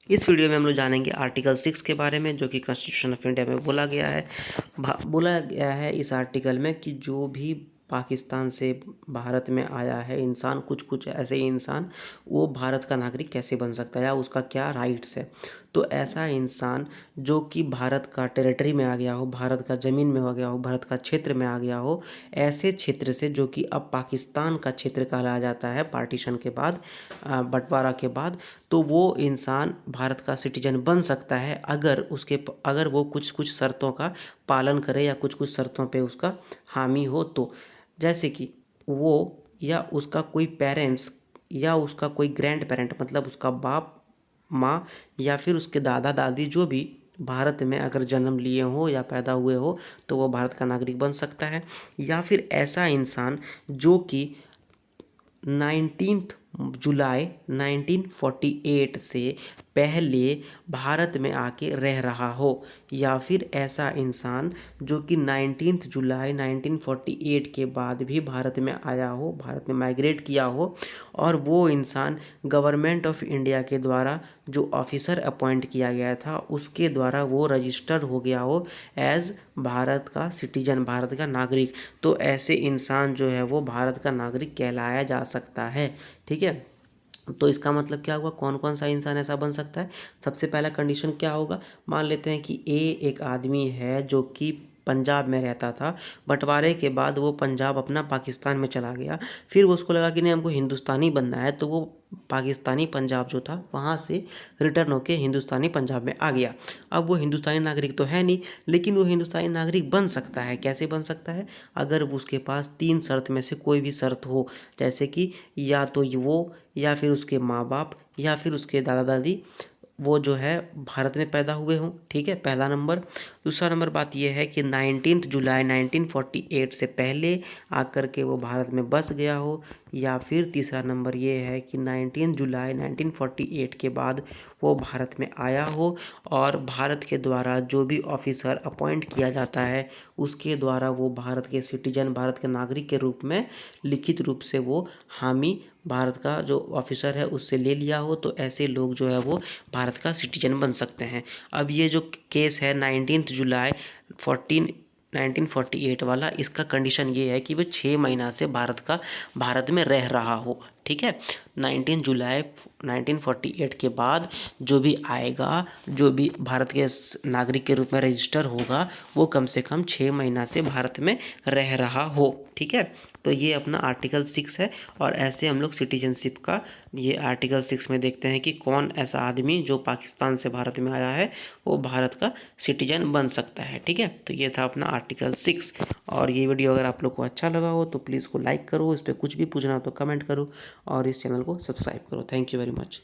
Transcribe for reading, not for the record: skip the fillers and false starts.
इस वीडियो में हम लोग जानेंगे आर्टिकल 6 के बारे में, जो कि कॉन्स्टिट्यूशन ऑफ इंडिया में बोला गया है इस आर्टिकल में कि जो भी पाकिस्तान से भारत में आया है इंसान, कुछ ऐसे इंसान, वो भारत का नागरिक कैसे बन सकता है या उसका क्या राइट्स है। तो ऐसा इंसान जो कि भारत का टेरिटरी में आ गया हो, भारत का ज़मीन में आ गया हो, भारत का क्षेत्र में आ गया हो, ऐसे क्षेत्र से जो कि अब पाकिस्तान का क्षेत्र कहा जाता है पार्टीशन के बाद, बंटवारा के बाद, तो वो इंसान भारत का सिटीजन बन सकता है अगर वो कुछ शर्तों का पालन करे या कुछ शर्तों पे उसका हामी हो। तो जैसे कि वो या उसका कोई पेरेंट्स या उसका कोई ग्रैंड पेरेंट, मतलब उसका बाप माँ या फिर उसके दादा दादी जो भी भारत में अगर जन्म लिए हो या पैदा हुए हो, तो वो भारत का नागरिक बन सकता है। या फिर ऐसा इंसान जो कि 19 जुलाई 1948 से पहले भारत में आके रह रहा हो, या फिर ऐसा इंसान जो कि 19 जुलाई 1948 के बाद भी भारत में आया हो, भारत में माइग्रेट किया हो, और वो इंसान गवर्नमेंट ऑफ इंडिया के द्वारा जो ऑफिसर अपॉइंट किया गया था उसके द्वारा वो रजिस्टर्ड हो गया हो एज भारत का सिटीजन, भारत का नागरिक। तो ऐसे इंसान जो है वो भारत का नागरिक कहलाया जा सकता है। ठीक है, तो इसका मतलब क्या हुआ, कौन कौन सा इंसान ऐसा बन सकता है। सबसे पहला कंडीशन क्या होगा, मान लेते हैं कि एक आदमी है जो कि पंजाब में रहता था, बंटवारे के बाद वो पंजाब अपना पाकिस्तान में चला गया, फिर उसको लगा कि नहीं हमको हिंदुस्तानी बनना है, तो वो पाकिस्तानी पंजाब जो था वहाँ से रिटर्न होके हिंदुस्तानी पंजाब में आ गया। अब वो हिंदुस्तानी नागरिक तो है नहीं, लेकिन वो हिंदुस्तानी नागरिक बन सकता है। कैसे बन सकता है, अगर उसके पास 3 शर्त में से कोई भी शर्त हो, जैसे कि या तो वो या फिर उसके माँ बाप या फिर उसके दादा दादी वो जो है भारत में पैदा हुए हों। ठीक है, पहला नंबर। दूसरा नंबर बात यह है कि 19 जुलाई 1948 से पहले आकर के वो भारत में बस गया हो, या फिर तीसरा नंबर ये है कि 19 जुलाई 1948 के बाद वो भारत में आया हो और भारत के द्वारा जो भी ऑफिसर अपॉइंट किया जाता है उसके द्वारा वो भारत के सिटीजन, भारत के नागरिक के रूप में लिखित रूप से वो हामी भारत का जो ऑफिसर है उससे ले लिया हो। तो ऐसे लोग जो है वो भारत का सिटीजन बन सकते हैं। अब ये जो केस है 19 जुलाई 1948 वाला, इसका कंडीशन ये है कि वो 6 महीना से भारत में रह रहा हो। ठीक है, 19 जुलाई 1948 के बाद जो भी आएगा, जो भी भारत के नागरिक के रूप में रजिस्टर होगा, वो कम से कम 6 महीना से भारत में रह रहा हो। ठीक है, तो ये अपना आर्टिकल 6 है। और ऐसे हम लोग सिटीजनशिप का ये आर्टिकल 6 में देखते हैं कि कौन ऐसा आदमी जो पाकिस्तान से भारत में आया है वो भारत का सिटीजन बन सकता है। ठीक है, तो ये था अपना आर्टिकल 6। और ये वीडियो अगर आप लोग को अच्छा लगा हो तो प्लीज़ को लाइक करो, इस पर कुछ भी पूछना हो तो कमेंट करो और इस चैनल को सब्सक्राइब करो। Thank you very much.